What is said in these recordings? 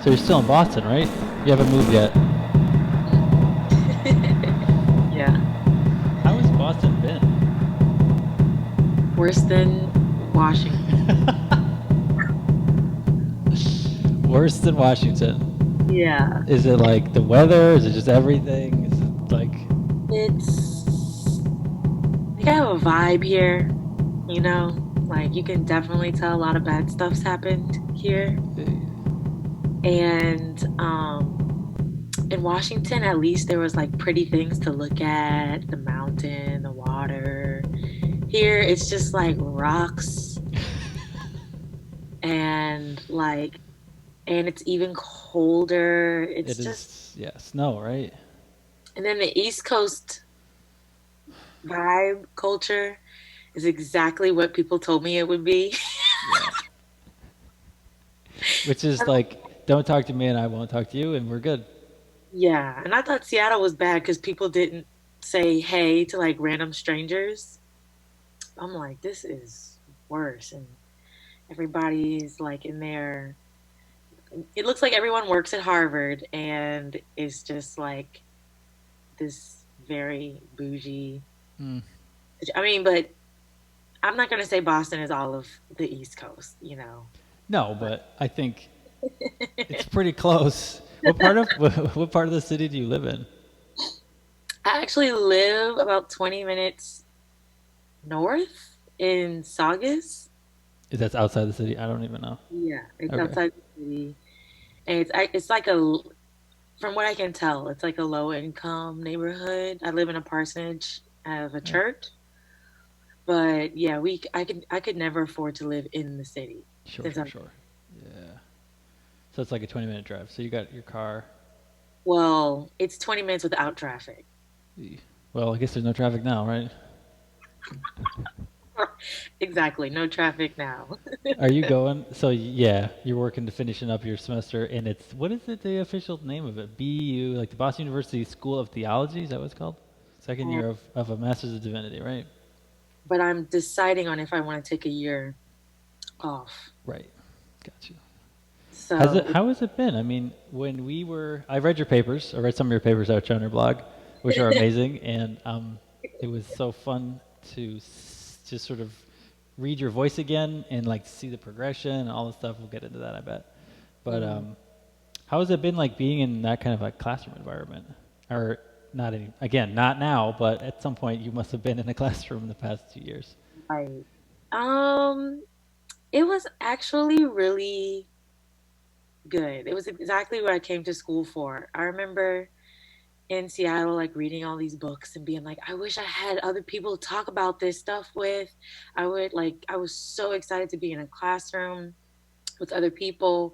So you're still in Boston, right? You haven't moved yet. Yeah. How has Boston Worse than Washington. been? Worse than Washington. Yeah. Is it like the weather? Is it just everything? Is it like It's like I have a vibe here, you know? Like you can definitely tell a lot of bad stuff's happened here. And in Washington at least there was like pretty things to look at, the mountain, the water. Here it's just like rocks and and it's even colder. it It's just is? Yeah, snow, right? and then the East Coast vibe culture is exactly what people told me it would be. Yeah. Which is like, don't talk to me and I won't talk to you, and we're good. Yeah, and I thought Seattle was bad because people didn't say hey to like random strangers. I'm like, this is worse, and everybody's like in there. It looks like everyone works at Harvard and is just like this very bougie. Mm. I mean, but I'm not gonna say Boston is all of the East Coast, you know. No, but I think it's pretty close. What part of what part of the city do you live in? I actually live about 20 minutes north in Saugus. Is that outside the city? I don't even know. Yeah, it's Okay. outside the city, and it's like from what I can tell, it's like a low income neighborhood. I live in a parsonage of a Yeah. church, but yeah, I could never afford to live in the city Sure, since sure, I'm sure. Yeah. So it's like a 20-minute drive. So you got your car. well, it's 20 minutes without traffic. Well, I guess there's no traffic now, right? Exactly, no traffic now. Are you going? So yeah, you're working to finishing up your semester, and it's what is it? The official name of it? BU, like the Boston University School of Theology. Is that what it's called? Second And- year of a Master's of Divinity, right? but I'm deciding on if I want to take a year off. Right. Got you. Has it? So How has it been? I mean, I read your papers. I read some of your papers out on your blog, which are amazing, and it was so fun to just sort of read your voice again and like see the progression and all the stuff. We'll get into that, I bet. But mhm. how has it been like being in that kind of a classroom environment? Or not any, again, not now, but at some point you must have been in a classroom in the past 2 years. Right. Um, it was actually really good. It was exactly what I came to school for. I remember in Seattle, like reading all these books and being like, I wish I had other people to talk about this stuff with. I was so excited to be in a classroom with other people.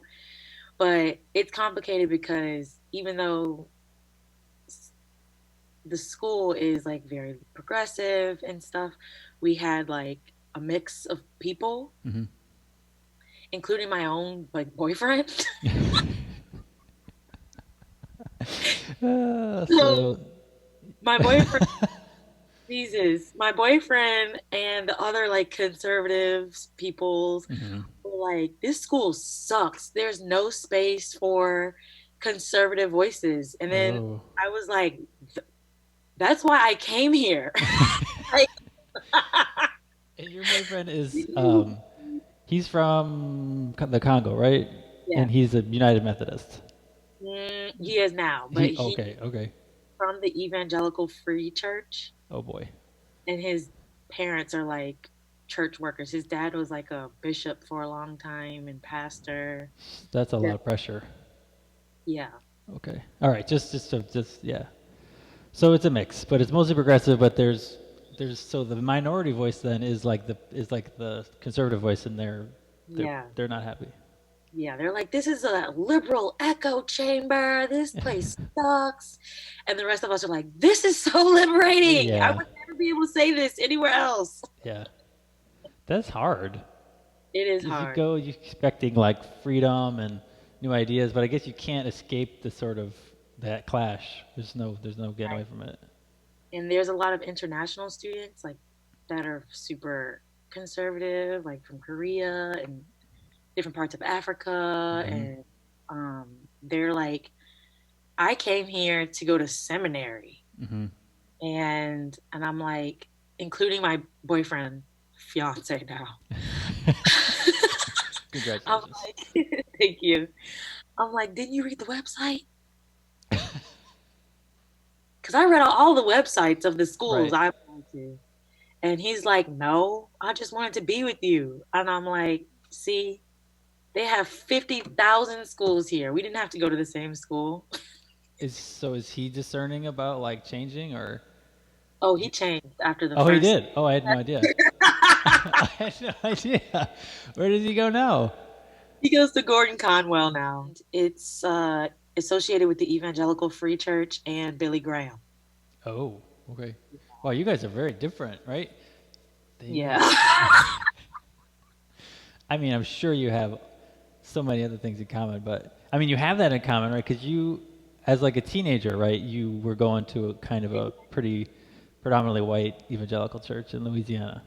But it's complicated because even though the school is like very progressive and stuff, we had like a mix of people, Hmm. including my own like boyfriend. So, So my boyfriend, Jesus, my boyfriend and the other like conservatives peoples mhm. were like, this school sucks. There's no space for conservative voices. And then Oh. I was like, that's why I came here. Like, And your boyfriend is he's from the Congo, right? yeah, And he's a United Methodist. he is now, but He he okay, okay. from the Evangelical Free Church, Oh boy. and his parents are like church workers. His dad was like a bishop for a long time and pastor. That's a Yeah. lot of pressure. Yeah. Okay. All right. Just yeah. So it's a mix, but it's mostly progressive. But there's so the minority voice then is like the conservative voice, and they're Yeah. they're not happy. Yeah. They're like, this is a liberal echo chamber. This place sucks. And the rest of us are like, this is so liberating. I Yeah. would never be able to say this anywhere else. Yeah. That's hard. It is Because you hard. go you expecting like freedom and new ideas, but I guess you can't escape the sort of that clash. There's no getting away Right. from it. And there's a lot of international students like that are super conservative, like from Korea and different parts of Africa Hmm. and they're like, I came here to go to seminary, Mm-hmm. and I'm like, including my boyfriend, fiance now. I'm Congratulations. like, thank you. I'm like, didn't you read the website? Because I read all the websites of the schools Right. I applied to. And he's like, no, I just wanted to be with you. And I'm like, see, they have 50,000 schools here. We didn't have to go to the same school. Is he discerning about like changing or? Oh, he changed after the Oh, he first. did. Oh, I had no idea. I had no idea. Where does he go now? He goes to Gordon Conwell now. It's associated with the Evangelical Free Church and Billy Graham. Oh, okay. Wow, you guys are very different, right? You Yeah. guys. I mean, I'm sure you have so many other things in common, but I mean, you have that in common, right? Because you, as like a teenager, right, you were going to a kind of a pretty predominantly white evangelical church in Louisiana.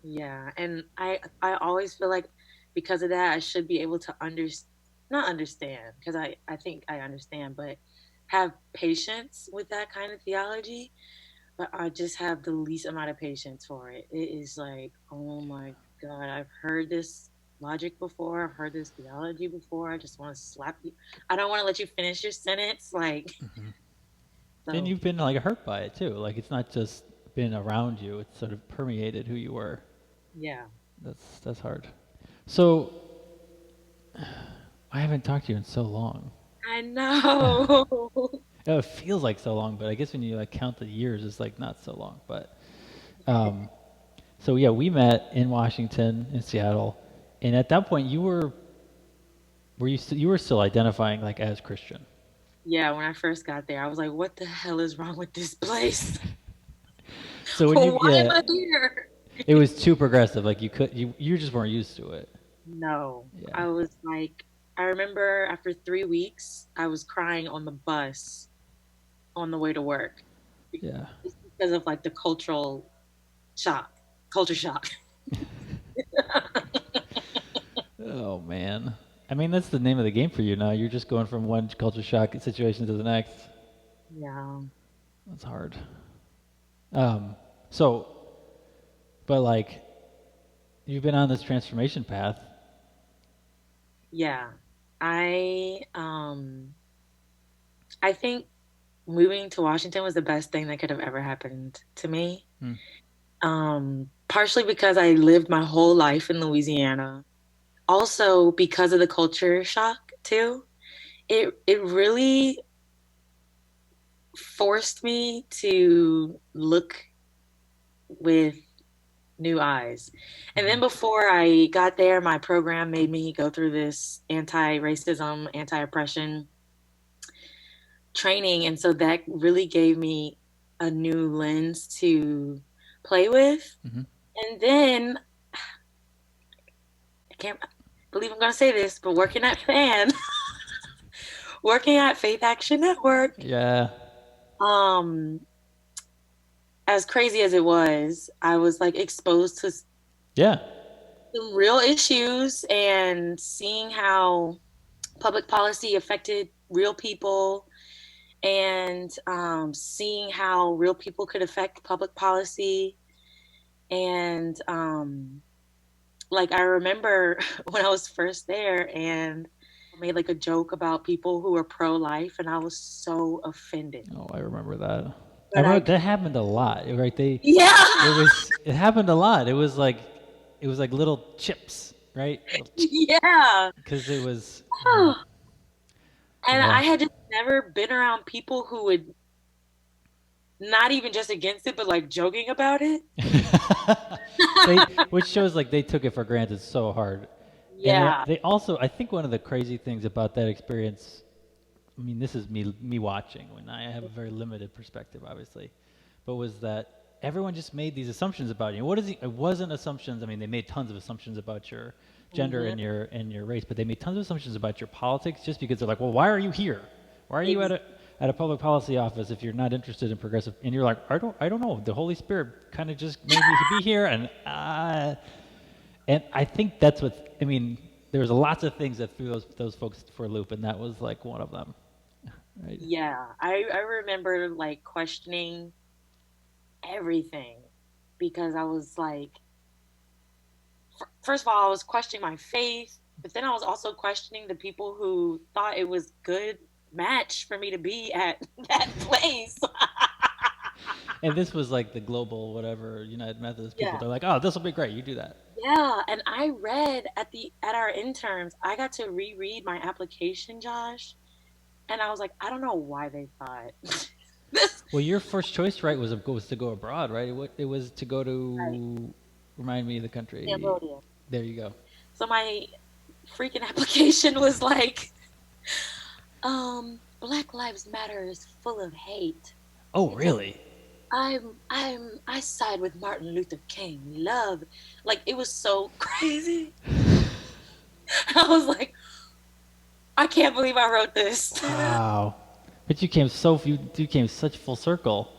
Yeah, and I always feel like because of that I should be able to not understand because I think I understand, but have patience with that kind of theology, but I just have the least amount of patience for it. It is like, oh my God, I've heard this logic before, I've heard this theology before. I just want to slap you. I don't want to let you finish your sentence. Like, Hmm. And so you've been like hurt by it too. Like it's not just been around you; it's sort of permeated who you were. yeah. That's hard. So I haven't talked to you in so long. I know. It feels like so long, but I guess when you like count the years, it's like not so long. But um, so yeah, we met in Washington, in Seattle, and at that point, you were still identifying like as Christian. Yeah, when I first got there, I was like, what the hell is wrong with this place? So when you Why am yeah, I here? it was too progressive. Like you just weren't used to it. No, Yeah, I was like, I remember after 3 weeks, I was crying on the bus on the way to work. yeah. It's because of like the shock, culture shock. Oh man. I mean, that's the name of the game for you now. You're just going from one culture shock situation to the next. Yeah, That's hard. Um, so, but like, you've been on this transformation path. yeah. I think moving to Washington was the best thing that could have ever happened to me. Hmm. Partially because I lived my whole life in Louisiana. Also because of the culture shock too. It really forced me to look with new eyes. And Hmm. then before I got there, my program made me go through this anti-racism, anti-oppression training, and so that really gave me a new lens to play with. Hmm. And then I can't believe I'm going to say this, but working at Faith Action Network, Yeah. um, as crazy as it was, I was like exposed to Yeah. some real issues and seeing how public policy affected real people and seeing how real people could affect public policy. And like, I remember when I was first there and I made like a joke about people who were pro life, and I was so offended. Oh, I remember that. I But I remember that could, happened a lot, right? yeah, It happened a lot. It was like little chips, right? yeah. Because it was, And yeah. I had just never been around people who would not even just against it, but like joking about it. Which shows like they took it for granted so hard. And Yeah. they also, I think one of the crazy things about that experience, I mean, this is me watching when I have a very limited perspective, obviously, but was that everyone just made these assumptions about you. What is it wasn't assumptions. I mean, they made tons of assumptions about your gender Hmm. and your race, but they made tons of assumptions about your politics just because they're like, well, why are you here? Why are you at a public policy office if you're not interested in progressive? And you're like, I don't know. The Holy Spirit kind of just made me be here, and I think that's what I mean. there was lots of things that threw those folks for a loop, and that was like one of them, right? Yeah, I remember like questioning everything because I was like, first of all, I was questioning my faith, but then I was also questioning the people who thought it was good match for me to be at that place. And this was like the global whatever United Methodist people. Yeah. They're like, oh, this will be great. You do that. Yeah, and I read at our interns, I got to reread my application, Josh, and I was like, I don't know why they thought this. Well, your first choice, right, was to go abroad, right? It was to go Right, to remind me of the country. Cambodia. There you go. So my freaking application was like, Black Lives Matter is full of hate. Oh, It's a really? I side with Martin Luther King. Love, like it was so crazy. I was like, I can't believe I wrote this. Wow. But you came such full circle.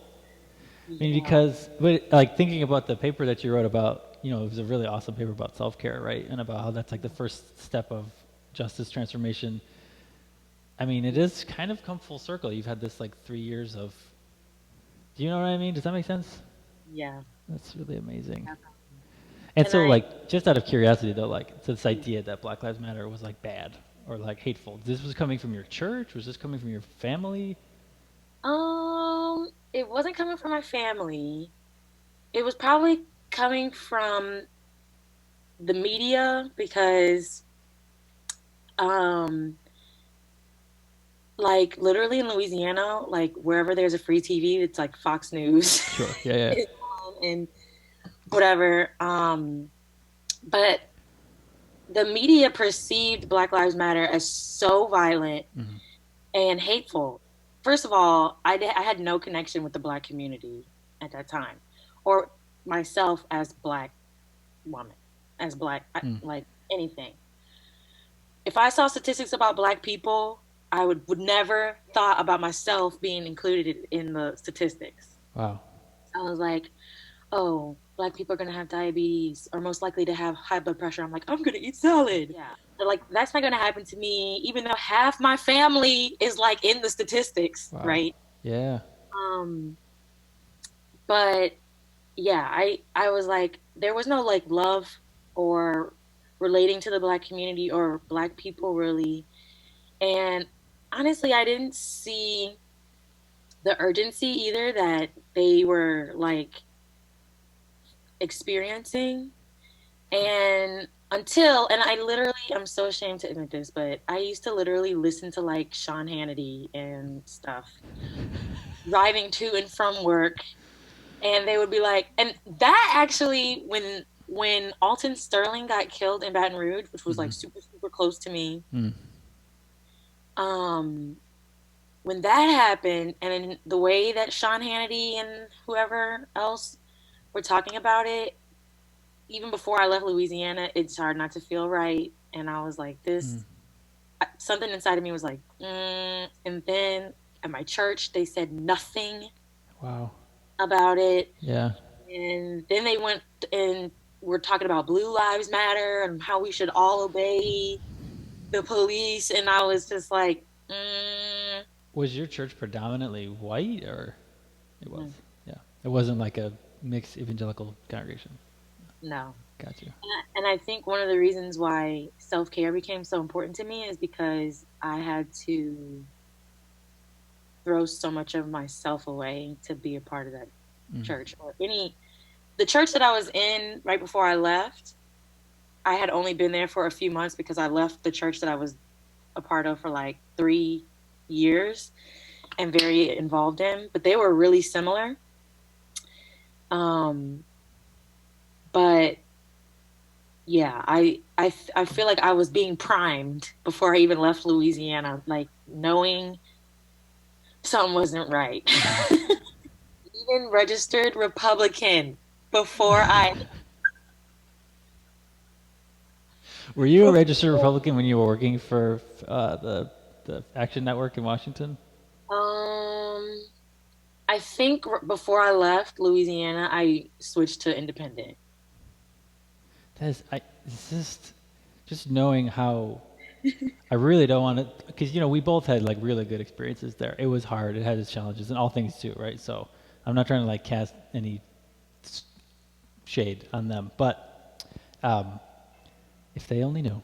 I mean, Yeah, because but like thinking about the paper that you wrote about, it was a really awesome paper about self care, right? And about how that's like the first step of justice transformation. I mean, it is kind of come full circle. You've had this like 3 years of. Do you know what I mean? Does that make sense? yeah. That's really amazing. Definitely. And And so, I, like, just out of curiosity, though, like, so this idea that Black Lives Matter was like bad or like hateful. This was coming from your church? Was this coming from your family? it wasn't coming from my family. It was probably coming from the media because, um, like literally in Louisiana, like wherever there's a free TV, it's like Fox News Sure. Yeah. Yeah. and whatever. But the media perceived Black Lives Matter as so violent Mm-hmm. and hateful. First of all, I had no connection with the Black community at that time, or myself as Black woman, as Black, Mm. like anything. If I saw statistics about Black people, I would never thought about myself being included in the statistics. Wow. I was like, oh, Black people are gonna have diabetes or most likely to have high blood pressure. I'm like, I'm gonna eat salad. Yeah. They're like, that's not gonna happen to me, even though half my family is like in the statistics, Wow. right? Yeah. Um, but yeah, I was like, there was no like love or relating to the Black community or Black people really. And honestly, I didn't see the urgency either that they were like experiencing. And and I literally, I'm so ashamed to admit this, but I used to literally listen to like Sean Hannity and stuff, driving to and from work. And they would be like, and that actually, when Alton Sterling got killed in Baton Rouge, which was Mm-hmm. like super, super close to me, Mm. um, when that happened, and in the way that Sean Hannity and whoever else were talking about it, even before I left Louisiana, it's hard not to feel right. And I was like, Mm. this, something inside of me was like, and then at my church, they said nothing Wow. about it. Yeah. And then they went and were talking about Blue Lives Matter and how we should all obey the police. And I was just like, Was your church predominantly white, or it was? mm, Yeah. It wasn't like a mixed evangelical congregation. no. Got you. And I think one of the reasons why self care became so important to me is because I had to throw so much of myself away to be a part of that Mm. church or the church that I was in right before I left. I had only been there for a few months because I left the church that I was a part of for like 3 years and very involved in, but they were really similar. Um, but yeah, I feel like I was being primed before I even left Louisiana, like knowing something wasn't right. Even registered Republican before I. Were you a registered Before, Republican when you were working for the Action Network in Washington? um, I think before I left Louisiana, I switched to independent. That is, I it's just just knowing how I really don't want to, because we both had like really good experiences there. It was hard. It had its challenges, and all things too, right? So I'm not trying to like cast any shade on them, but um, if they only knew.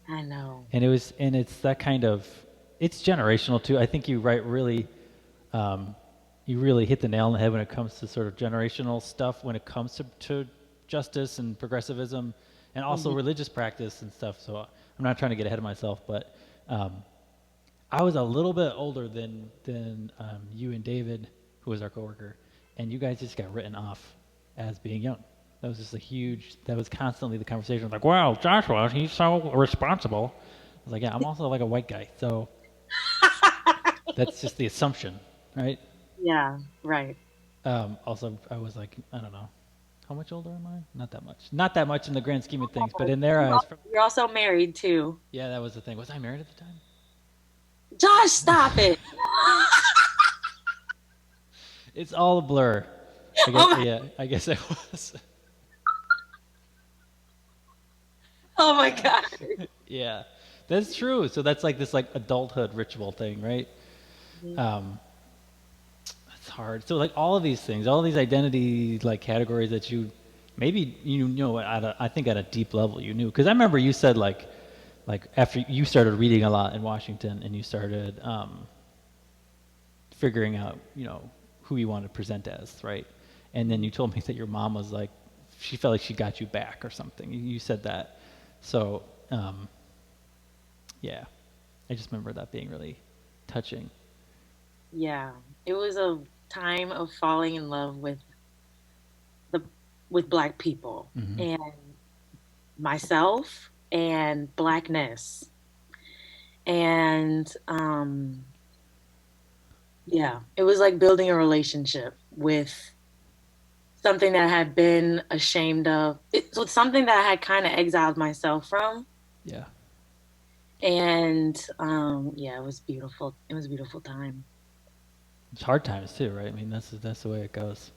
I know. And it's that kind of, it's generational too. I think um, you really hit the nail on the head when it comes to sort of generational stuff, when it comes to justice and progressivism, and also Mhm. religious practice and stuff. So I'm not trying to get ahead of myself, but um, I was a little bit older than you and David, who was our coworker, and you guys just got written off as being young. That was just a huge. That was constantly the conversation. Like, wow, Joshua, he's so responsible. I was like, yeah, I'm also like a white guy, so that's just the assumption, right? Yeah, right. Also, I was like, I don't know, how much older am I? Not that much. Not that much in the grand scheme of things, but in their eyes, You're also married too. yeah, that was the thing. Was I married at the time? Josh, stop it. It's all a blur. I guess, Oh my, yeah, I guess I was. oh my God. Yeah, that's true. So that's like this like adulthood ritual thing, right? Mhm. Um, it's hard. So like all of these things, all of these identity like categories that you maybe I think at a deep level you knew, because I remember you said like after you started reading a lot in Washington and you started figuring out who you want to present as, right? And then you told me that your mom was like, she felt like she got you back or something. You said that. So yeah, I just remember that being really touching. Yeah, it was a time of falling in love the with Black people Hmm. and myself and Blackness. And yeah, it was like building a relationship with something that I had been ashamed of. It was something that I had kind of exiled myself from. Yeah, And yeah, it was beautiful. It was a beautiful time. it's hard times too, right? I mean, that's the way it goes.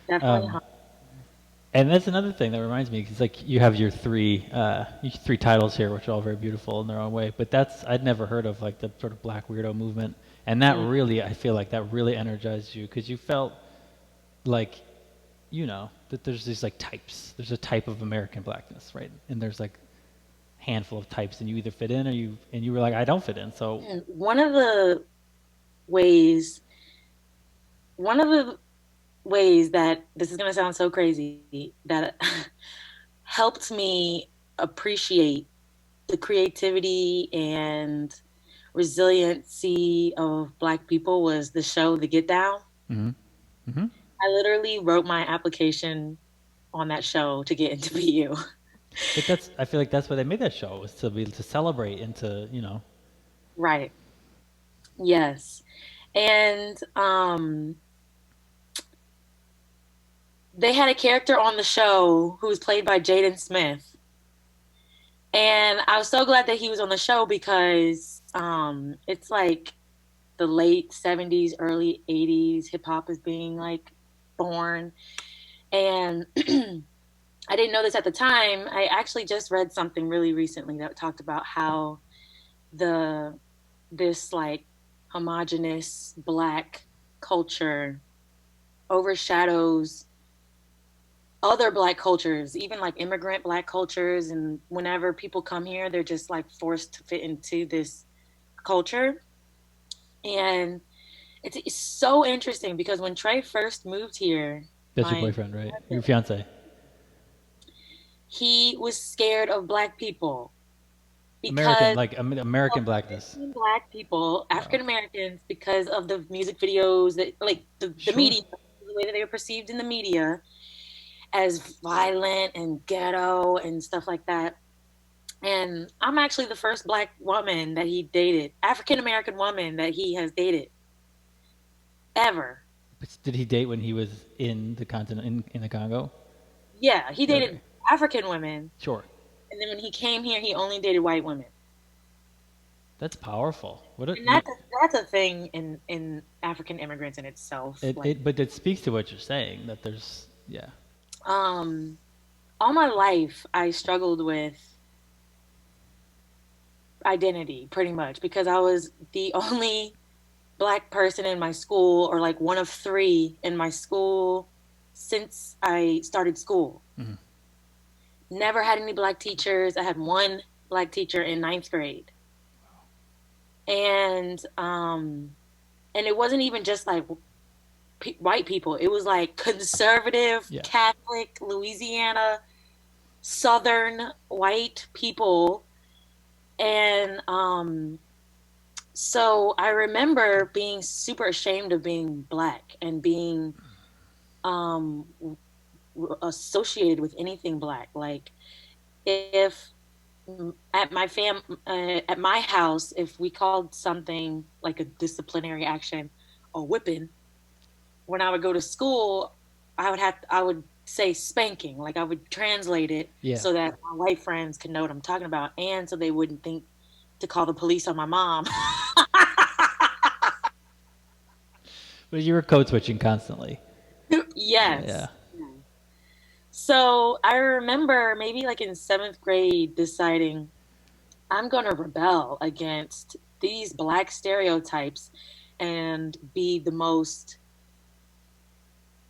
Definitely Um, hard. and that's another thing that reminds me, because like you have your three titles here, which are all very beautiful in their own way. But that's I'd never heard of like the sort of Black weirdo movement, and that Mm, really I feel like that really energized you because you felt like that there's these like types. There's a type of American Blackness, right? And there's like handful of types, and you either fit in or you were like, I don't fit in. So and ways, one of the ways that this is going to sound so crazy that helped me appreciate the creativity and resiliency of Black people was the show The Get Down. hmm hmm I literally wrote my application on that show to get into BU. but that's I feel like that's why they made that show, was to be to celebrate and to Right. Yes. And they had a character on the show who was played by Jaden Smith. And I was so glad that he was on the show because it's like the late 70s, early 80s, hip hop is being like born. And I didn't know this at the time. I actually just read something really recently that talked about how the this like homogenous black culture overshadows other black cultures, even like immigrant black cultures. And whenever people come here, they're just like forced to fit into this culture. And it's so interesting because when Trey first moved here, that's your my boyfriend, right? Your fiance. he was scared of black people American, because like of American Blackness. Black people, Oh, African Americans, because of the music videos that, like the sure. media, the way that they were perceived in the media as violent and ghetto and stuff like that. And I'm actually the first Black woman that he dated, African American woman that he has dated ever. But did he date when he was in the continent in the Congo? Yeah, he dated Okay, African women, sure. and then when he came here, he only dated white women. That's powerful. What a, And that's a thing in African immigrants in itself. Like, but it speaks to what you're saying, that there's yeah. um, all my life I struggled with identity pretty much because I was the only black person in my school, or like one of three in my school since I started school. Hmm. Never had any black teachers. I had one black teacher in ninth grade. And it wasn't even just like white people. It was like conservative, Yeah. Catholic, Louisiana, Southern white people. And so I remember being super ashamed of being black and being um, associated with anything black. Like if at my house, if we called something like a disciplinary action a whipping, when I would go to school, I would say spanking. Like I would translate it Yeah. so that my white friends could know what I'm talking about, and so they wouldn't think to call the police on my mom. But you were code switching constantly. Yeah. Yes. So I remember maybe like in seventh grade deciding I'm going to rebel against these black stereotypes and be the most,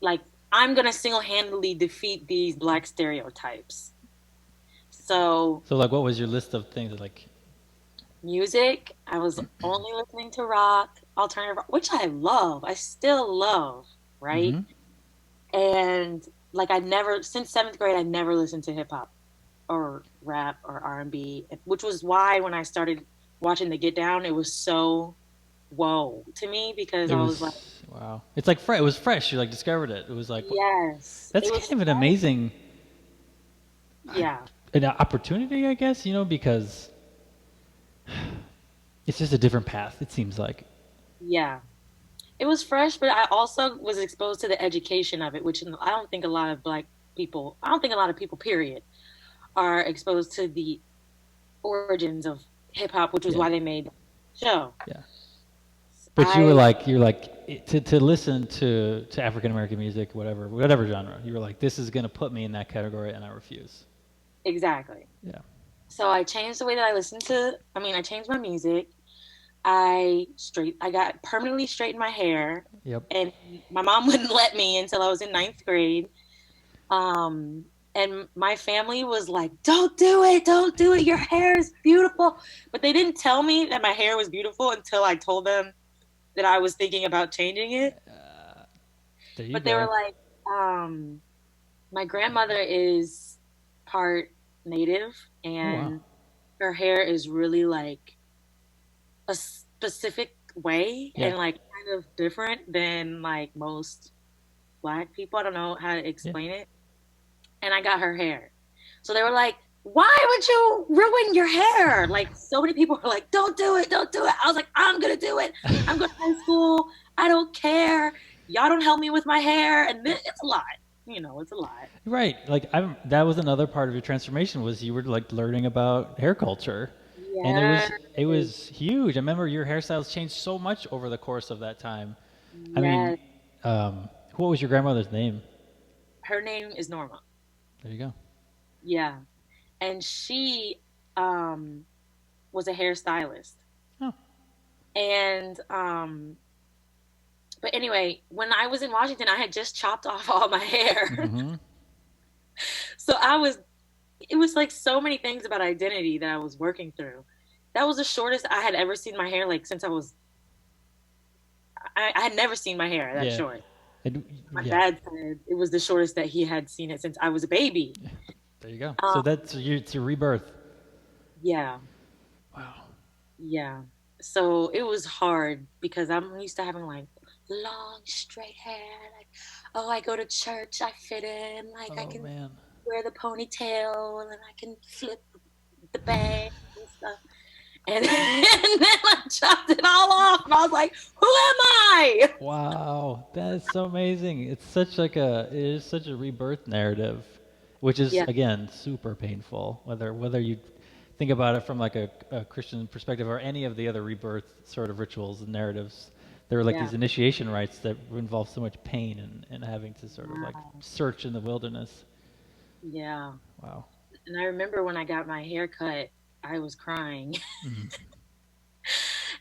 like, I'm going to single handedly defeat these black stereotypes. So, So like, what was your list of things like? music, I was only listening to rock, alternative rock, which I love. I still love, right? Mm-hmm. And like, I never, since seventh grade, I never listened to hip hop or rap or R&B, which was why when I started watching The Get Down, it was so whoa to me because It I was like, was wow. It's like it was fresh. You like discovered it. It was like yes, that's it kind was, of an amazing yeah, an opportunity, I guess. Because it's just a different path. It seems like. yeah. It was fresh, but I also was exposed to the education of it, which I don't think a lot of black people, I don't think a lot of people, period, are exposed to the origins of hip hop, which was Yeah. why they made the show. Yeah. But you were I, like, to listen to African American music, whatever genre. You were like, this is gonna put me in that category, and I refuse. exactly. Yeah. So I changed the way that I listened to, I mean, I changed my music. I got permanently straightened my hair, Yep. and my mom wouldn't let me until I was in ninth grade. Um, and my family was like, "Don't do it, don't do it. Your hair is beautiful." But they didn't tell me that my hair was beautiful until I told them that I was thinking about changing it. There you But they were go. like, "My grandmother is part native, Oh wow. and her hair is really like a specific way Yeah. and like kind of different than like most black people. I don't know how to Yeah. explain it." And I got her hair. So they were like, "Why would you ruin your hair?" Like so many people were like, "Don't do it, don't do it." I was like, "I'm gonna do it. I'm going to high school. I don't care. Y'all don't help me with my hair." And it's a lot. It's a lot. Right. Like that was another part of your transformation was you were like learning about hair culture. And Yes. it was huge. I remember your hairstyles changed so much over the course of that time. I mean, Yes. what was your grandmother's name? Her name is Norma. There you go. Yeah. And she um was a hairstylist. Oh. And but anyway, when I was in Washington, I had just chopped off all my hair. Mm-hmm. So it was like so many things about identity that I was working through. That was the shortest I had ever seen my hair, like since I had never seen my hair that Yeah. short. And, My yeah. dad said it was the shortest that he had seen it since I was a baby. There you go. So Um, it's your rebirth. yeah, Wow. yeah. So it was hard because I'm used to having like long, straight hair. Like, oh, I go to church, I fit in. Like, I Oh can man. wear the ponytail and I can flip the bang and stuff. And, and then I chopped it all off, and I was like, "Who am I?" Wow, that is so amazing. It is such a rebirth narrative, which is Yeah, again super painful. Whether you think about it from like a Christian perspective or any of the other rebirth sort of rituals and narratives, there are like yeah, these initiation rites that involve so much pain and having to sort of like search in the wilderness. yeah. Wow. And I remember when I got my hair cut. I was crying. Mhm.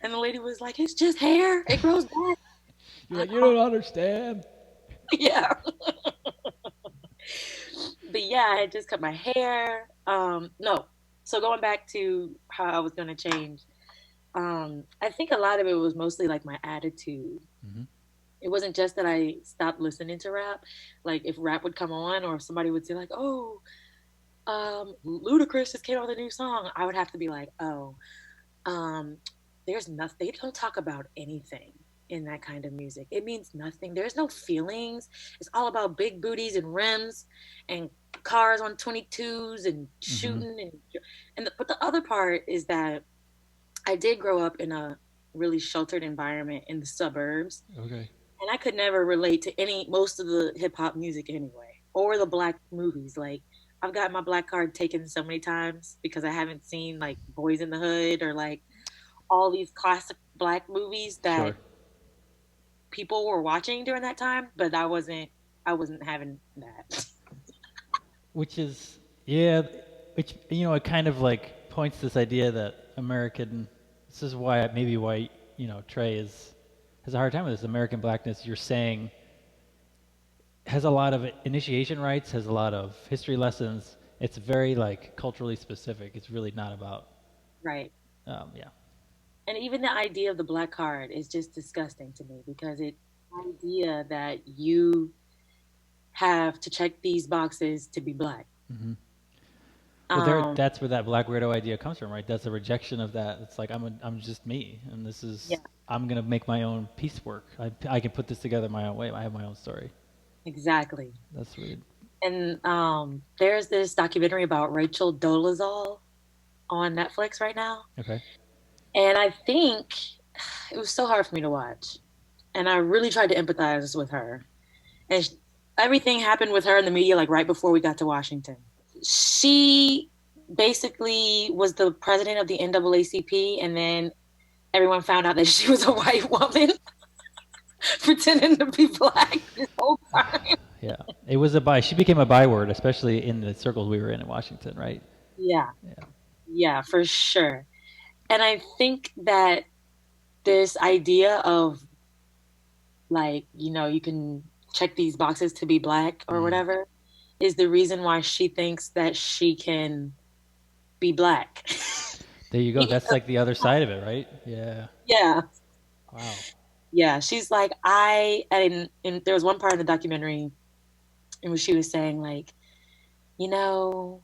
And the lady was like, "It's just hair. It grows back." You're I like, you cried. don't understand. Yeah. But yeah, I had just cut my hair. No. So going back to how I was gonna change, I think a lot of it was mostly like my attitude. Hmm. It wasn't just that I stopped listening to rap. Like if rap would come on or if somebody would say like, "Oh, Ludacris just came out with a new song," I would have to be like, "Oh, um, there's nothing. They don't talk about anything in that kind of music. It means nothing. There's no feelings. It's all about big booties and rims and cars on 22s and Hmm. shooting but the other part is that I did grow up in a really sheltered environment in the suburbs, Okay. and I could never relate to any most of the hip hop music anyway, or the black movies. Like I've got my black card taken so many times because I haven't seen like Boys in the Hood or like all these classic black movies that Sure. people were watching during that time, but I wasn't having that. Which is, yeah, which, it kind of like points this idea that American, this is why, maybe why, Trey has a hard time with this. American blackness, you're saying, has a lot of initiation rites, has a lot of history lessons. It's very like culturally specific. It's really not about, Right. yeah. And even the idea of the black card is just disgusting to me because it's the idea that you have to check these boxes to be black. Hmm. Well, Um, that's where that black weirdo idea comes from, right? That's a rejection of that. It's like I'm just me, and yeah, I'm gonna make my own piecework. I can put this together my own way. I have my own story. exactly. That's really And there's this documentary about Rachel Dolezal on Netflix right now, okay. and I think it was so hard for me to watch, and I really tried to empathize with her. And everything happened with her in the media like right before we got to Washington. She basically was the president of the NAACP, and then everyone found out that she was a white woman pretending to be black this whole time. Yeah, it was a by. She became a byword, especially in the circles we were in Washington, right? Yeah, Yeah. yeah, for sure. And I think that this idea of like, you can check these boxes to be black or Mm. whatever is the reason why she thinks that she can be black. There you go. That's like the other side of it, right? Yeah. Yeah. Wow. Yeah. She's like, and there was one part in the documentary in which she was saying, like, you know,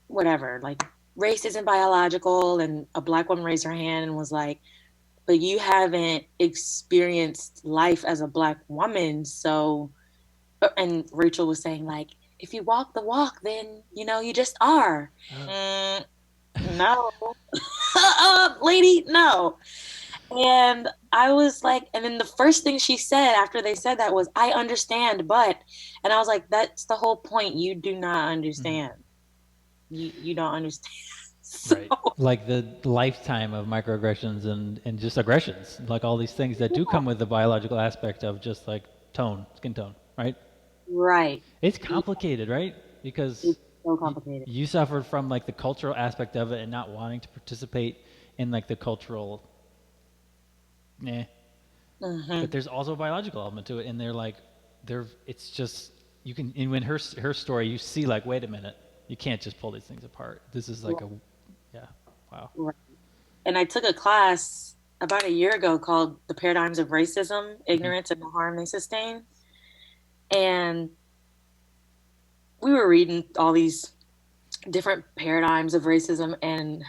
whatever, like, race isn't biological. And a black woman raised her hand and was like, but you haven't experienced life as a black woman. So, and Rachel was saying, like, if you walk the walk, then, you just are. Uh, Mm, no. Lady, no. And I was like, and then the first thing she said after they said that was, I understand, but, and I was like, that's the whole point. You do not mhm. understand. You don't understand. So, Right. Like the lifetime of microaggressions and just aggressions, like all these things that do yeah, come with the biological aspect of just like tone, skin tone, right? right. It's Yeah, complicated, right? Because it's so complicated. you suffered from like the cultural aspect of it and not wanting to participate in like the cultural, eh. But Hmm. there's also a biological element to it, and it's just you can. And when her story, you see like, wait a minute, you can't just pull these things apart. This is like Right, a, yeah, wow. right. And I took a class about a year ago called The Paradigms of Racism, Hmm. Ignorance, and the Harm They Sustain. And we were reading all these different paradigms of racism. And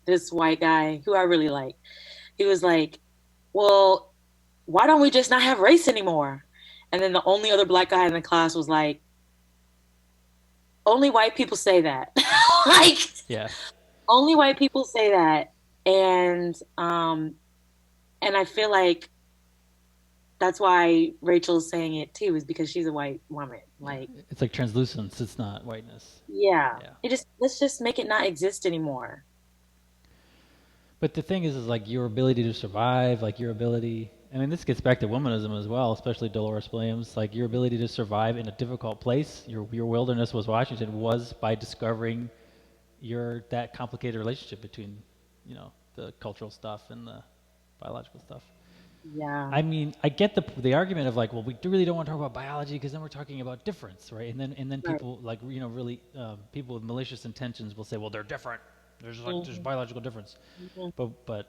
this white guy, who I really like, he was like, well, why don't we just not have race anymore? And then the only other black guy in the class was like, only white people say that. Like, Yeah. only white people say that. And I feel like that's why Rachel's saying it too, is because she's a white woman. Yeah, Like, it's like translucence. It's not whiteness. yeah, Yeah. let's just make it not exist anymore. But the thing is like your ability to survive, like your ability. I mean, this gets back to womanism as well, especially Dolores Williams. Like your ability to survive in a difficult place. Your wilderness was Washington was by discovering that complicated relationship between, the cultural stuff and the biological stuff. Yeah. I mean, I get the argument of like, well, we really don't want to talk about biology because then we're talking about difference, right? And then Right. people like, really people with malicious intentions will say, well, they're different. There's Hmm. biological difference, Hmm. but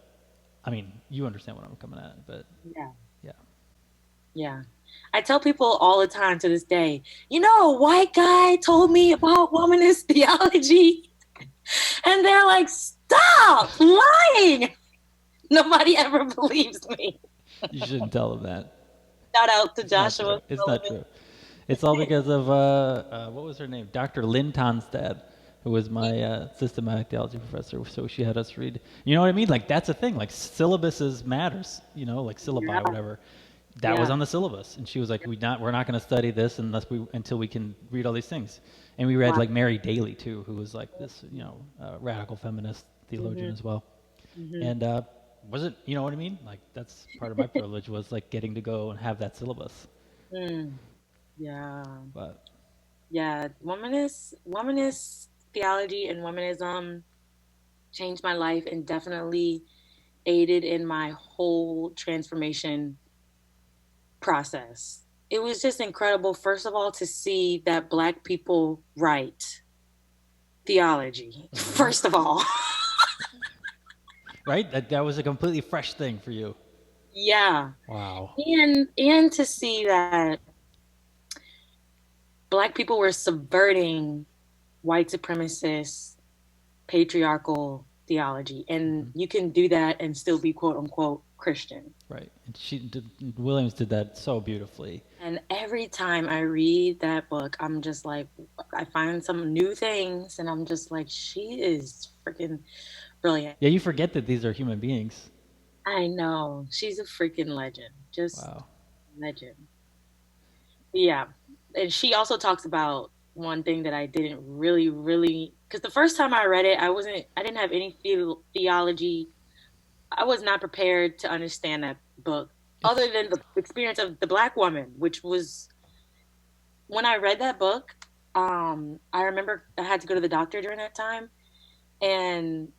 I mean, you understand what I'm coming at, but Yeah. yeah. Yeah. I tell people all the time to this day, a white guy told me about womanist theology. And they're like, stop lying. Nobody ever believes me. You shouldn't tell them that. Shout out to It's not Joshua true. It's not Sullivan. true. It's all because of what was her name? Dr. Lynn Tonstad, who was my systematic theology professor. So she had us read. You know what I mean? Like that's a thing. Like syllabuses matters. Like syllabi, Yeah. whatever. That was Yeah. on the syllabus, and she was like, we're not going to study this until we can read all these things." And we read Wow. like Mary Daly too, who was like this, radical feminist theologian Hmm. as well. Hmm. And was it, you know what I mean? Like that's part of my privilege was like getting to go and have that syllabus. Mm. Yeah. But Yeah. Womanist theology and womanism changed my life and definitely aided in my whole transformation process. It was just incredible, first of all, to see that Black people write theology, mhm. first of all. Right? That was a completely fresh thing for you. Yeah. Wow. And to see that Black people were subverting white supremacist patriarchal theology. And Hmm. you can do that and still be quote unquote Christian. Right. And Williams did that so beautifully. And every time I read that book, I'm just like, I find some new things and I'm just like, she is freaking brilliant. Yeah, you forget that these are human beings. I know. She's a freaking legend. Just Wow. legend. Yeah. And she also talks about one thing that I didn't really, because the first time I read it, I didn't have any theology. I was not prepared to understand that book It's other than the experience of the Black woman, which was when I read that book. I remember I had to go to the doctor during that time, and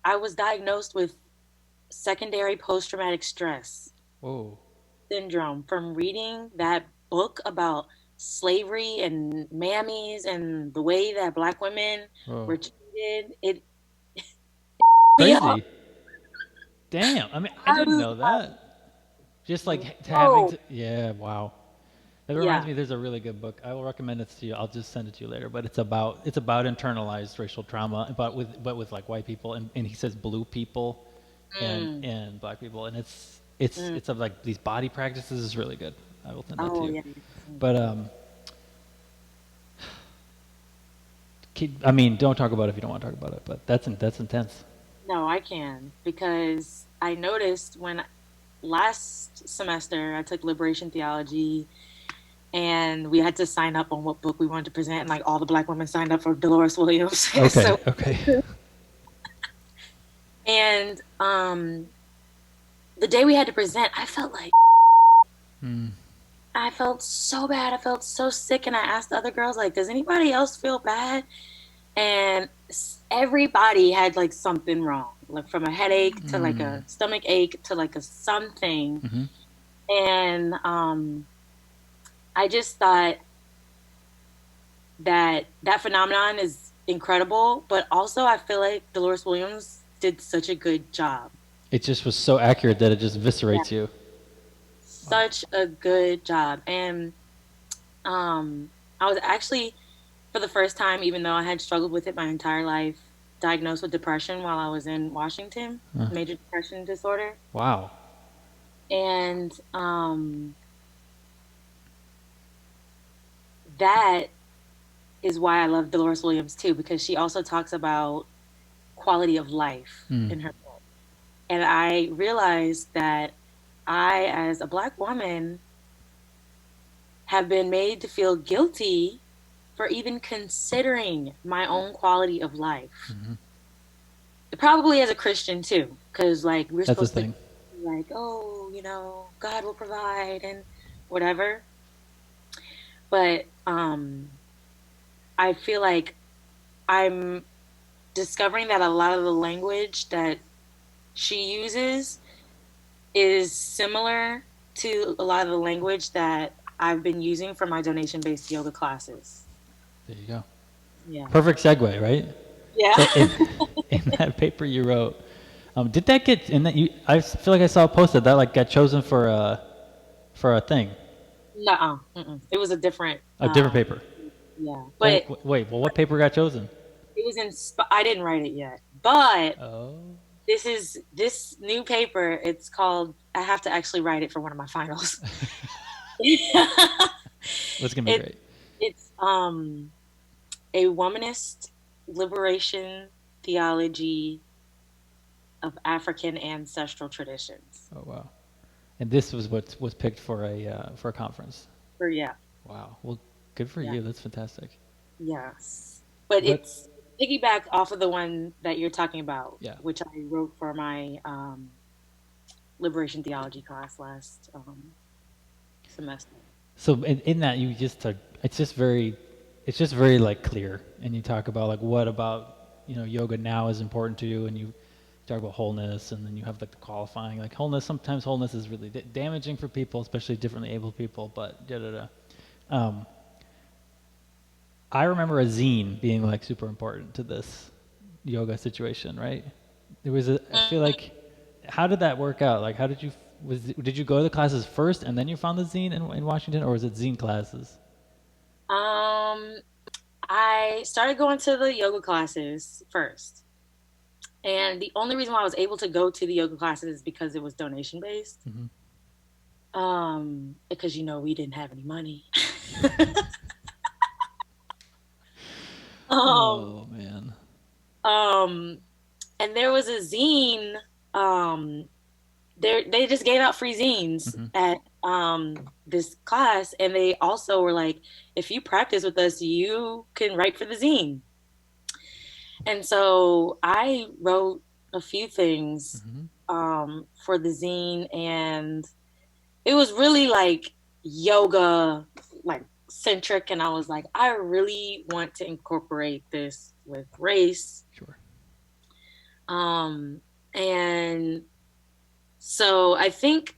I was diagnosed with secondary post traumatic stress whoa. syndrome from reading that book about slavery and mammies and the way that Black women Whoa. were treated. It me up. Crazy. Damn. I mean, I I didn't was know that. Just like, like to having oh, to, yeah, wow. That reminds yeah. me. There's a really good book. I will recommend it to you. I'll just send it to you later. But it's about internalized racial trauma, but with like white people, and he says blue people, Mm, and black people, and it's mm. it's of like these body practices is really good. I will send that to Oh, you. yeah. But I mean, don't talk about it if you don't want to talk about it. But that's intense. No, I can because I noticed when last semester I took liberation theology and we had to sign up on what book we wanted to present, and like all the Black women signed up for Dolores Williams. Okay. So, Okay. and the day we had to present, Hmm. I felt so bad. I felt so sick, and I asked the other girls, like, "Does anybody else feel bad?" And everybody had like something wrong, like from a headache to like Hmm. a stomach ache to like a something. Mm-hmm. And I just thought that phenomenon is incredible, but also I feel like Dolores Williams did such a good job. It just was so accurate that it just Yeah, eviscerates you. Wow. such a good job. And um, I was actually, for the first time, even though I had struggled with it my entire life, diagnosed with depression while I was in Washington, Huh. major depression disorder. Wow. And that is why I love Dolores Williams too, because she also talks about quality of life Hmm. in her book. And I realized that I, as a Black woman, have been made to feel guilty for even considering my own quality of life. Hmm. Probably as a Christian too, because like we're That's the supposed to thing. like, oh, God will provide and whatever. But I feel like I'm discovering that a lot of the language that she uses is similar to a lot of the language that I've been using for my donation-based yoga classes. There you go. Yeah. Perfect segue, right? Yeah. So in that paper you wrote, did that get in that you? I feel like I saw a post that like got chosen for a thing, Nuh-uh. Mm-mm. It was a different a different paper. yeah. Oh But wait, well, what paper got chosen? it was in I didn't write it yet. But Oh, this new paper, it's called I have to actually write it for one of my finals. that's gonna be it great. it's a womanist liberation theology of African ancestral traditions. Oh wow. And this was what was picked for a conference. Or yeah, Wow. Well, good for yeah, you. That's fantastic. yes. But What? it's piggyback off of the one that you're talking about, Yeah. which I wrote for my liberation theology class last semester. So in that you just it's just very like clear, and you talk about like what about yoga now is important to you, and you talk about wholeness, and then you have like the qualifying like wholeness. Sometimes wholeness is really damaging for people, especially differently able people. But da da da. Um, I remember a zine being like super important to this yoga situation, right? There was a. I feel like, how did that work out? Like, how did you did you go to the classes first and then you found the zine in Washington, or was it zine classes? Um, I started going to the yoga classes first. And the only reason why I was able to go to the yoga classes is because it was donation based. Hmm. Because we didn't have any money. um, Oh man. um, and there was a zine. Um, they just gave out free zines Hmm. at this class, and they also were like, if you practice with us, you can write for the zine. And so I wrote a few things Hmm. for the zine, and it was really like yoga, like centric. And I was like, I really want to incorporate this with race. Sure. Um, and so I think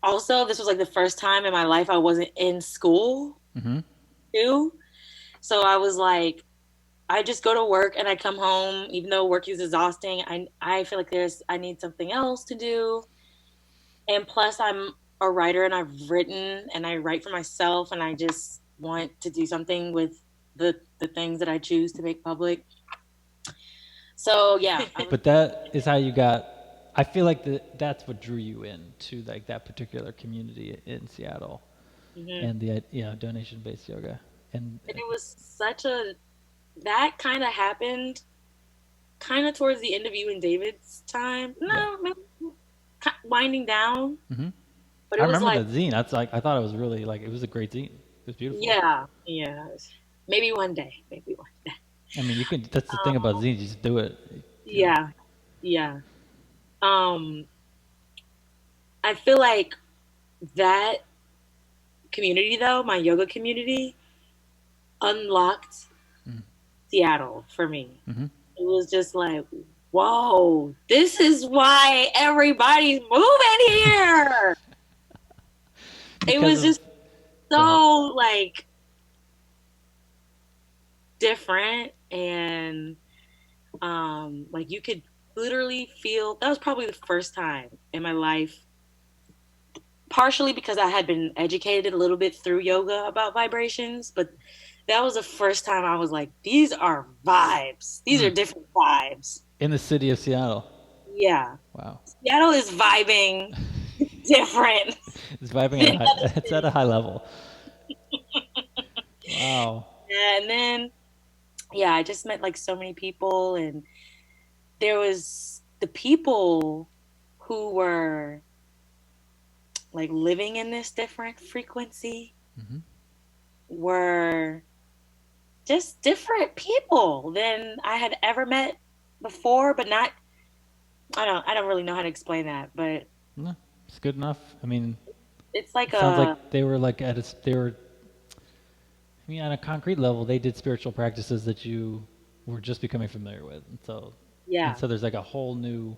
also this was like the first time in my life I wasn't in school Hmm. too. So I was like, I just go to work and I come home, even though work is exhausting. I feel like I need something else to do. And plus I'm a writer and I've written and I write for myself and I just want to do something with the things that I choose to make public. So yeah, But that is how you got. I feel like that's what drew you in to like that particular community in Seattle, mhm. and the donation based yoga. And And it was such a that kind of happened kind of towards the end of you and David's time. yeah. No, maybe winding down, Hmm. but I it was remember like, that zine. That's like I thought it was really like it was a great zine. It was beautiful. yeah, yeah. Maybe one day, maybe one day. I mean, you can. That's the thing about zines. You just do it. You know. Yeah, yeah. Um, I feel like that community, though, my yoga community, unlocked Seattle for me. Mm-hmm. It was just like, whoa, this is why everybody's moving here. It Because was of. just Go ahead. so like different and like you could literally feel that was probably the first time in my life, partially because I had been educated a little bit through yoga about vibrations, but that was the first time I was like, these are vibes. These are Mm. different vibes. In the city of Seattle. Yeah. Wow. Seattle is vibing different It's vibing at than a high. other It's at a cities. high level. Wow. And then yeah, I just met like so many people, and there was the people who were like living in this different frequency Hmm. were just different people than I had ever met before, but not I don't really know how to explain that, but No, it's good enough. I mean, it's like it sounds a like they were like at a, they were. I mean, on a concrete level, they did spiritual practices that you we're just becoming familiar with. And Yeah. so there's like a whole new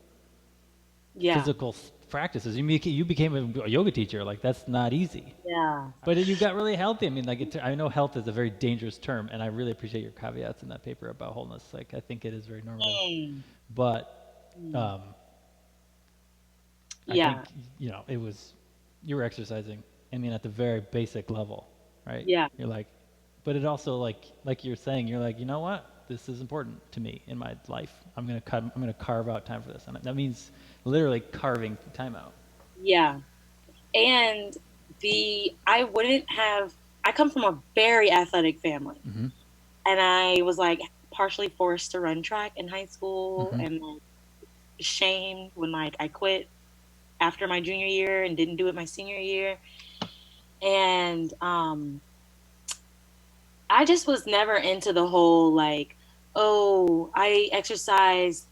Yeah. physical practices. You became a yoga teacher. Like that's not easy. Yeah. But you got really healthy. I mean, like I know health is a very dangerous term, and I really appreciate your caveats in that paper about wholeness. Like I think it is very normative, Mm. but Mm. um, I think Yeah. it was you were exercising. I mean, at the very basic level, right? Yeah. You're like, but it also like you're saying, you're like, you know what? This is important to me in my life. I'm gonna carve out time for this, and that means literally carving time out. Yeah. And I wouldn't have, I come from a very athletic family. Mm-hmm. And I was like partially forced to run track in high school Mm-hmm. and like shamed when like I quit after my junior year and didn't do it my senior year. And I just was never into the whole like, oh, I exercise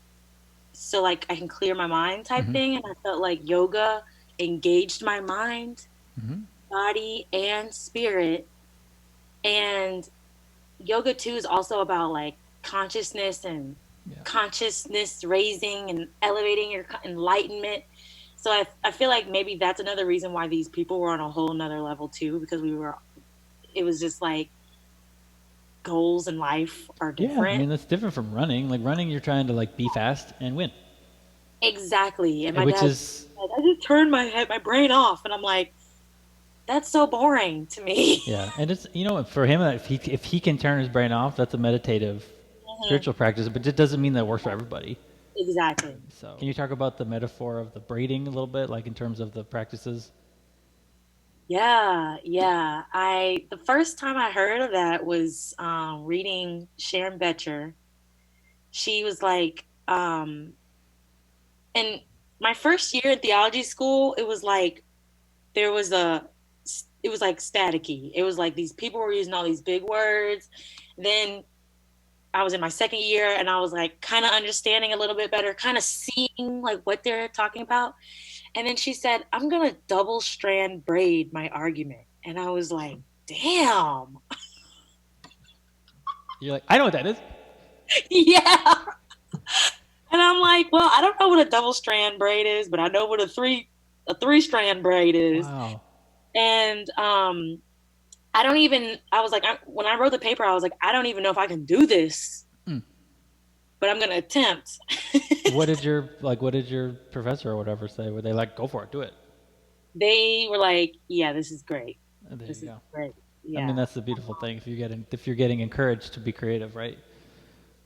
so like I can clear my mind type Mm-hmm. thing. And I felt like yoga engaged my mind, Mm-hmm. body, and spirit. And yoga too is also about like consciousness and Yeah. consciousness raising and elevating your enlightenment. So I feel like maybe that's another reason why these people were on a whole nother level too, because it was just like goals in life are Yeah, I different. mean that's different from running. Like running, you're trying to like be fast and win, Exactly. And my which dad's is like, I just turned my brain off. And I'm like, that's so boring to me. yeah, and it's for him if he can turn his brain off, that's a meditative, Mhm. spiritual practice. But it doesn't mean that it works for everybody. Exactly. So can you talk about the metaphor of the braiding a little bit, like in terms of the practices? Yeah, yeah. The first time I heard of that was reading Sharon Betcher. She was like, and my first year in theology school, it was like there was it was like staticky. It was like these people were using all these big words. Then I was in my second year and I was like kind of understanding a little bit better, kind of seeing like what they're talking about. And then she said, I'm going to double strand braid my argument. And I was like, damn. You're like, I know what that is. Yeah. And I'm like, well, I don't know what a double strand braid is, but I know what a three strand braid is. Wow. And I don't even I was like when I wrote the paper, I was like, I don't even know if I can do this, Mm. but I'm going to attempt. What did your professor or whatever say? Were they like, go for it, do it? They were like, yeah, this is great. There This you is go. great. I mean, Yeah. that's the beautiful thing. If you're getting encouraged to be creative, right?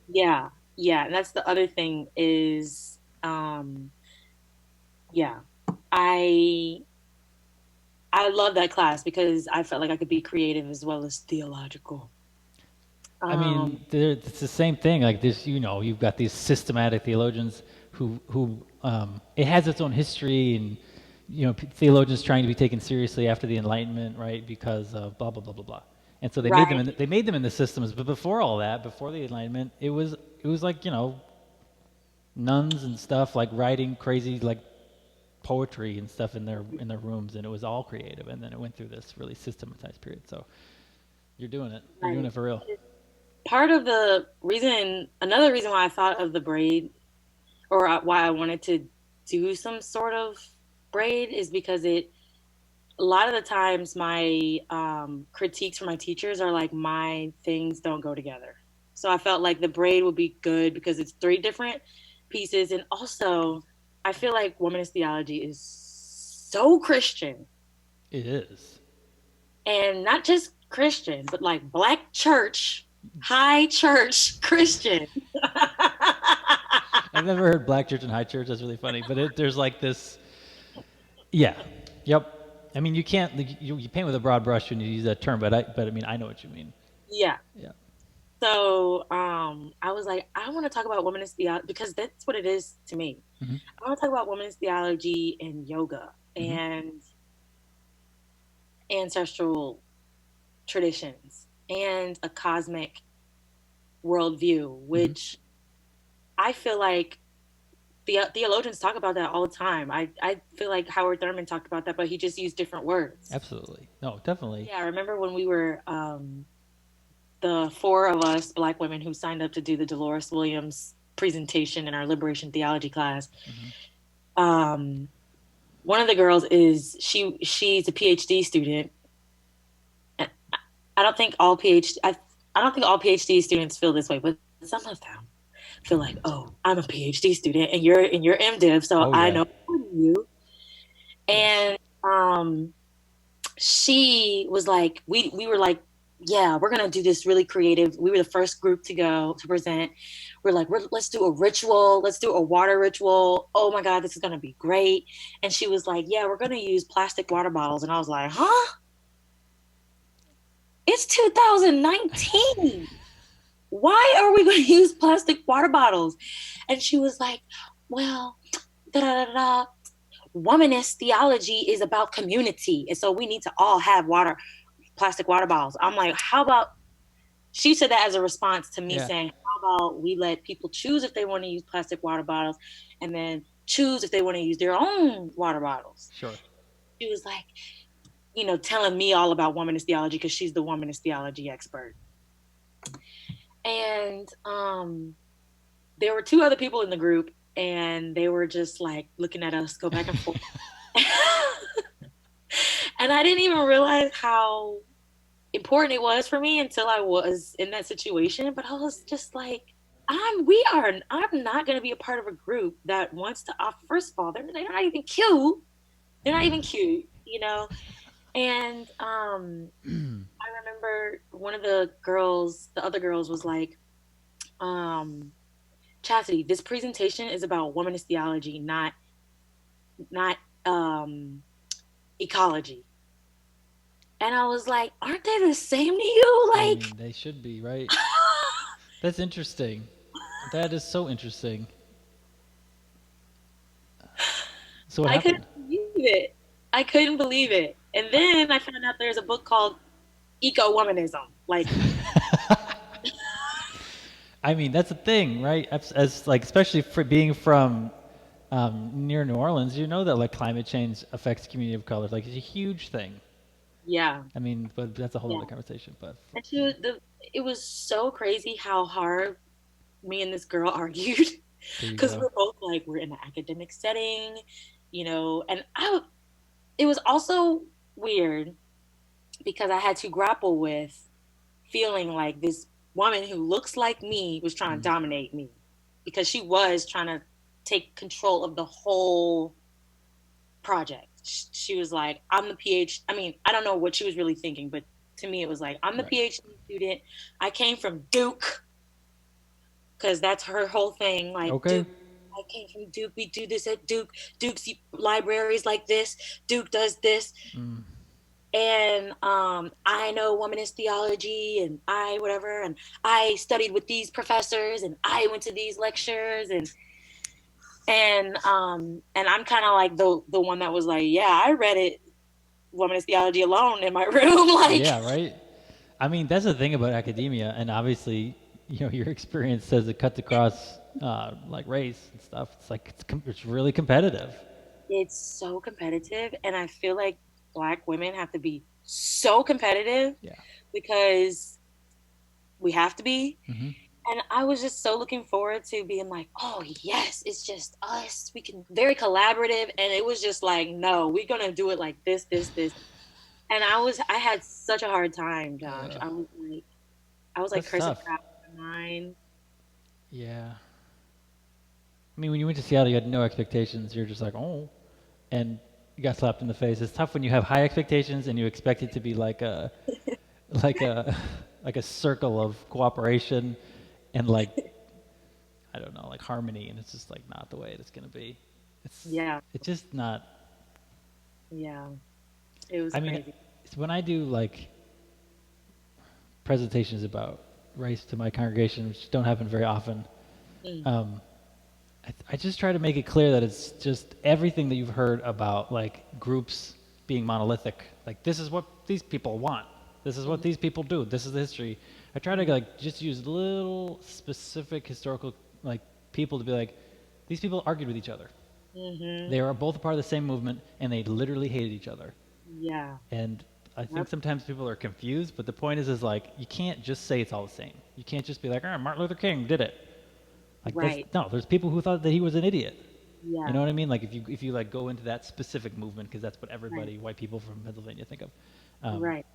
Yeah. Yeah. And that's the other thing is yeah. I I love that class because I felt like I could be creative as well as theological. I Um, mean, it's the same thing. Like this, you've got these systematic theologians who it has its own history, and theologians trying to be taken seriously after the Enlightenment, right? Because of blah blah blah blah blah. And so right, they made them in the systems. But before all that, before the Enlightenment, it was like nuns and stuff like writing crazy like poetry and stuff in their rooms, and it was all creative. And then it went through this really systematized period. So you're doing it. You're doing right. it for real. Part of the reason, another reason why I thought of the braid or why I wanted to do some sort of braid is because a lot of the times my critiques from my teachers are like my things don't go together. So I felt like the braid would be good because it's three different pieces. And also, I feel like womanist theology is so Christian It is. and not just Christian, but like black church, high church Christian. I've never heard black church and high church. That's really funny. But there's like this. Yeah. Yep. I mean, you can't like, you paint with a broad brush when you use that term, but I mean, I know what you mean. Yeah. Yeah. So I was like, I want to talk about womanist theology because that's what it is to me. Hmm. I want to talk about women's theology and yoga Hmm. and ancestral traditions and a cosmic worldview, Hmm. which I feel like theologians talk about that all the time. I feel like Howard Thurman talked about that, but he just used different words. Absolutely. No, definitely. Yeah, I remember when we were the four of us black women who signed up to do the Dolores Williams presentation in our liberation theology class. Hmm. Um, one of the girls is she's a PhD student. I don't think all I don't think all PhD students feel this way, but some of them feel like, oh, I'm a PhD student and you're MDiv, so Oh I yeah. know you. Yes. And she was like, we were like, yeah, we're gonna do this really creative. We were the first group to go to present. We're like, let's do a ritual. Let's do a water ritual. Oh my God, this is gonna be great. And she was like, yeah, we're gonna use plastic water bottles. And I was like, huh? It's 2019. Why are we going to use plastic water bottles? And she was like, well, da da da da. Womanist theology is about community. And so we need to all have plastic water bottles. I'm like, how about, she said that as a response to me Yeah. saying, how about we let people choose if they want to use plastic water bottles and then choose if they want to use their own water bottles. Sure. She was like, telling me all about womanist theology because she's the womanist theology expert. And there were two other people in the group, and they were just like looking at us go back and forth. And I didn't even realize how important it was for me until I was in that situation. But I was just like, I'm not going to be a part of a group that wants to offer. First of all, they're not even cute. They're not even cute. And I remember one of the other girls was like, um, Chasity, this presentation is about womanist theology, not ecology. And I was like, aren't they the same to you? I Like, mean, they should be, right? That's interesting. That is so interesting. So what I couldn't happened? believe it. I couldn't believe it. And then I found out there's a book called Ecowomanism. Like, I mean, that's a thing, right? As like, especially for being from near New Orleans, you know that like climate change affects community of color. Like, it's a huge thing. yeah, I mean, but that's a whole yeah. other conversation. But And it was so crazy how hard me and this girl argued there you because go. we're both like, we're in an academic setting. And it was also weird because I had to grapple with feeling like this woman who looks like me was trying to Mm. dominate me because she was trying to take control of the whole project. She was like, I'm the PhD. I mean, I don't know what she was really thinking, but to me, it was like, I'm the Right. PhD student. I came from Duke because that's her whole thing. Like, Okay. Duke, I came from Duke. We do this at Duke. Duke's libraries like this. Duke does this. Mm. And I know womanist theology and I whatever, and I studied with these professors and I went to these lectures, and I'm kind of like the one that was like, yeah, I read it, womanist theology alone in my room. Like, Yeah. Right. I mean, that's the thing about academia, and obviously, your experience says it cuts across like race and stuff. It's like it's really competitive. it's so competitive, and I feel like black women have to be so competitive Yeah. because we have to be. Hmm. And I was just so looking forward to being like, oh yes, it's just us. We can very collaborative. And it was just like, no, we're gonna do it like this. And I had such a hard time, Josh. I was like That's cursing tough. God in my mind. Yeah. I mean, when you went to Seattle, you had no expectations. You're just like, oh, and you got slapped in the face. It's tough when you have high expectations and you expect it to be like a, like a circle of cooperation and like, I don't know, like harmony, and it's just like not the way it's gonna be. It's Yeah, it's just not. yeah. It was I mean, crazy. when I do like presentations about race to my congregation, which don't happen very often, Mm. um, I just try to make it clear that it's just everything that you've heard about like groups being monolithic. Like, this is what these people want. This is what Mhm. these people do. This is the history. I try to like just use little specific historical like people to be like, these people argued with each other. Mhm. They were both a part of the same movement, and they literally hated each other. Yeah. And I think Yep. sometimes people are confused, but the point is like you can't just say it's all the same. You can't just be like, "Oh, Martin Luther King did it." Like that's Right. no. There's people who thought that he was an idiot. You Yeah. know what I mean? Like if you like go into that specific movement, because that's what Right. everybody, white people from Pennsylvania, think of. Right.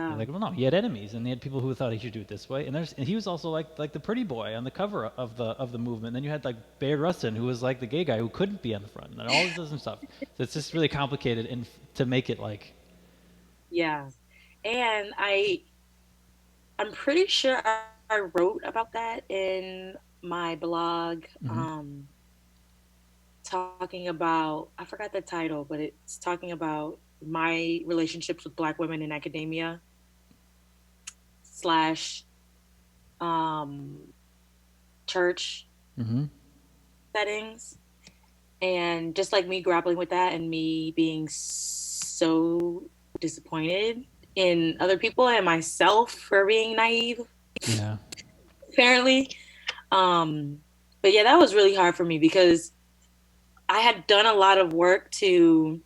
You're Yeah. like, well, no, he had enemies, and he had people who thought he should do it this way, and he was also like the pretty boy on the cover of the movement. And then you had like Bayard Rustin, who was like the gay guy who couldn't be on the front, and all this other stuff. So it's just really complicated, and to make it like, Yeah. And I'm pretty sure I wrote about that in my blog, hmm talking about, I forgot the title, but it's talking about my relationships with Black women in academia slash um, church hmm settings. And just like me grappling with that and me being so disappointed in other people and myself for being naive, yeah, apparently. Um, but yeah, that was really hard for me because I had done a lot of work to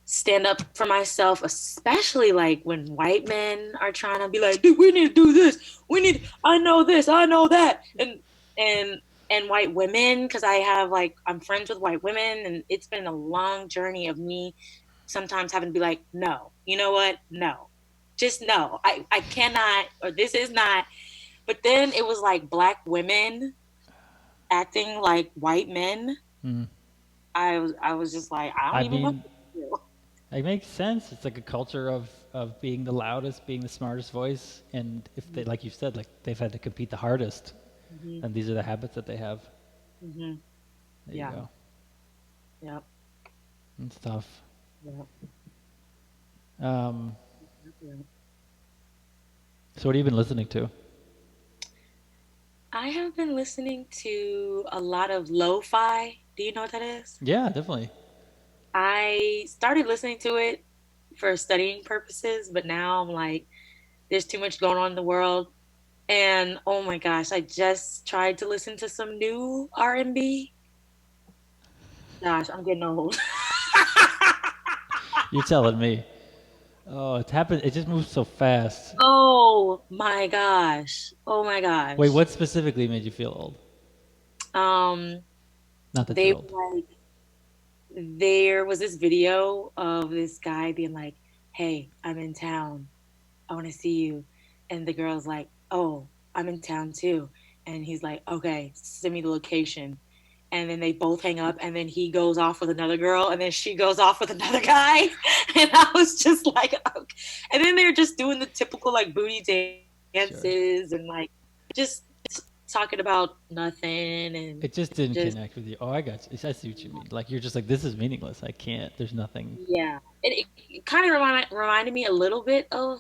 stand up for myself, especially like when white men are trying to be like, dude, we need to do this. We need, I know this, I know that. And, and white women, because I have like, I'm friends with white women, and it's been a long journey of me sometimes having to be like, no, you know what? No, just no. I cannot, or this is not. But then it was like Black women acting like white men. mm. I was just like, I don't I even know mean, what to do. it makes sense. It's like a culture of being the loudest, being the smartest voice, and if they, like you said, like they've had to compete the hardest, Mm-hmm. and these are the habits that they have. Mm-hmm. There you Yeah. go. Yep. It's tough. Yep. Um, Yep. so what have you been listening to? I have been listening to a lot of lo-fi. Do you know what that is? Yeah, definitely. I started listening to it for studying purposes, but now I'm like, there's too much going on in the world. And oh my gosh, I just tried to listen to some new R&B. Gosh, I'm getting old. You're telling me. Oh, it's happened. It just moves so fast. Oh my gosh. Oh my Wait, gosh. what specifically made you feel old? Um, Not that they you're old. were like, there was this video of this guy being like, "Hey, I'm in town. I want to see you." And the girl's like, "Oh, I'm in town too." And he's like, "Okay, send me the location." And then they both hang up, and then he goes off with another girl, and then she goes off with another guy. And I was just like, okay. And then they're just doing the typical like booty Sure. dances and like just talking about nothing and It just didn't just, connect with you. Oh, I got you. I see what you mean. Like you're just like this is meaningless. I can't. There's nothing. yeah. It kind of reminded me a little bit of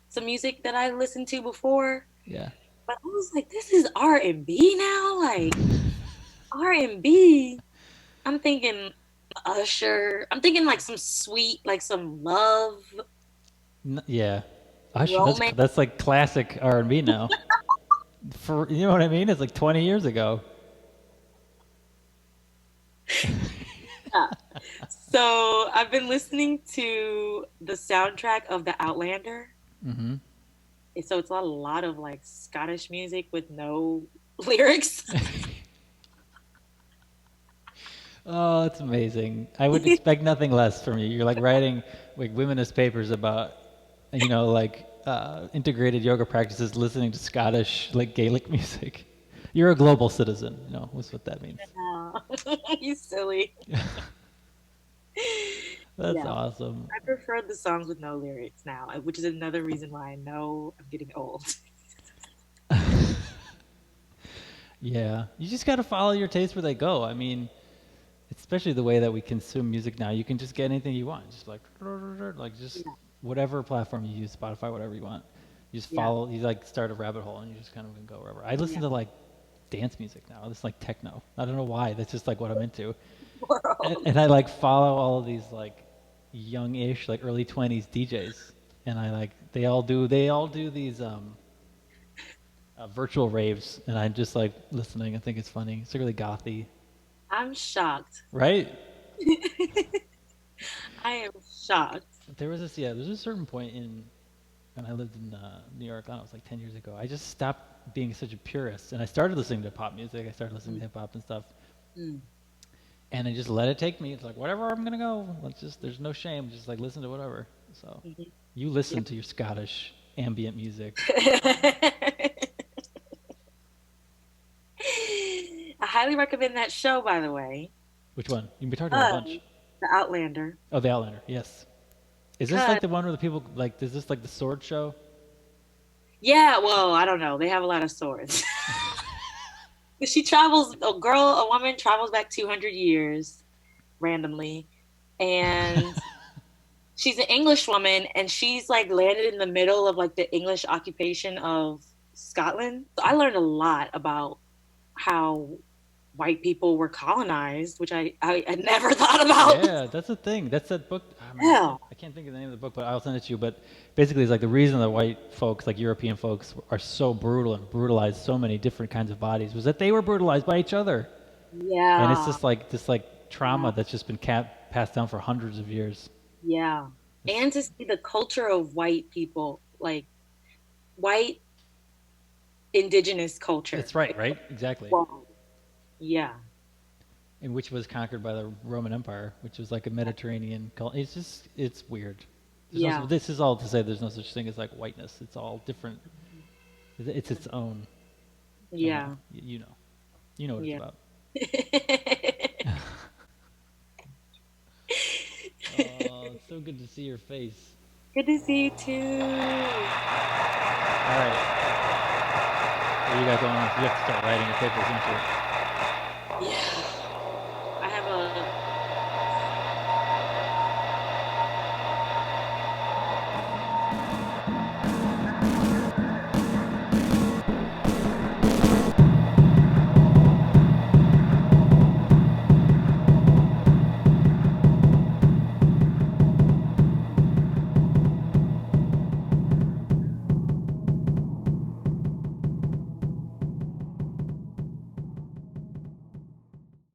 some music that I listened to before, Yeah. but I was like, this is R&B now, like R&B. I'm thinking Usher. I'm thinking like some sweet, like some love, Yeah. Usher. romance. That's like classic R&B now. For you know what I mean? It's like 20 years ago. So I've been listening to the soundtrack of The Outlander. hmm So it's a lot of like Scottish music with no lyrics. Oh, it's amazing. I would expect nothing less from you. You're like writing like womenist papers about, like integrated yoga practices, listening to Scottish like Gaelic music. You're a global citizen. That's what that means. You silly. That's Yeah. awesome. I prefer the songs with no lyrics now, which is another reason why I know I'm getting old. Yeah, you just got to follow your taste where they go. I mean, especially the way that we consume music now, you can just get anything you want. Just like just Yeah. whatever platform you use, Spotify, whatever you want. You just Yeah. follow. You like start a rabbit hole, and you just kind of can go wherever. I listen Yeah. to like dance music now. It's like techno. I don't know why. That's just like what I'm into. And, World. and I like follow all of these like young-ish, like early 20s DJs, and I like they all do these virtual raves, and I'm just like listening. I think it's funny. It's really gothy, I'm shocked. right? I am shocked. there was this, yeah, there was a certain point in when I lived in New York. I don't know, it was like 10 years ago. I just stopped being such a purist, and I started listening to pop music. I started listening to hip hop and stuff, Mm. and I just let it take me. It's like whatever I'm gonna go. Let's just there's no shame. Just like listen to whatever. So Mhm. you listen to your Scottish ambient music. I highly recommend that show, by the way. Which one? We talked about a bunch. The Outlander. Oh, The Outlander. Yes. Is this Because like the one where the people like? Is this like the sword show? yeah, well, I don't know. They have a lot of swords. She travels. A woman travels back 200 years randomly, and she's an English woman, and she's like landed in the middle of like the English occupation of Scotland. So I learned a lot about how white people were colonized, which I never thought about. Yeah, that's the thing. That's that book. Oh, man, Yeah, I can't think of the name of the book, but I'll send it to you. But basically, it's like the reason that white folks, like European folks, are so brutal and brutalized so many different kinds of bodies was that they were brutalized by each other. And it's yeah, just like this like trauma yeah, that's just been passed down for hundreds of years. yeah. It's, And to see the culture of white people, like white indigenous culture. it's right? Exactly. Wow. Yeah. And which was conquered by the Roman Empire, which was like a Mediterranean culture. It's just, it's weird. Yeah. This is all to say there's no such thing as like whiteness. It's all different. It's its own. Yeah. You know. You know what it's Yeah. about. Oh, it's so good to see your face. Good to see you too. All right. What do you got going on? You have to start writing your papers, don't you?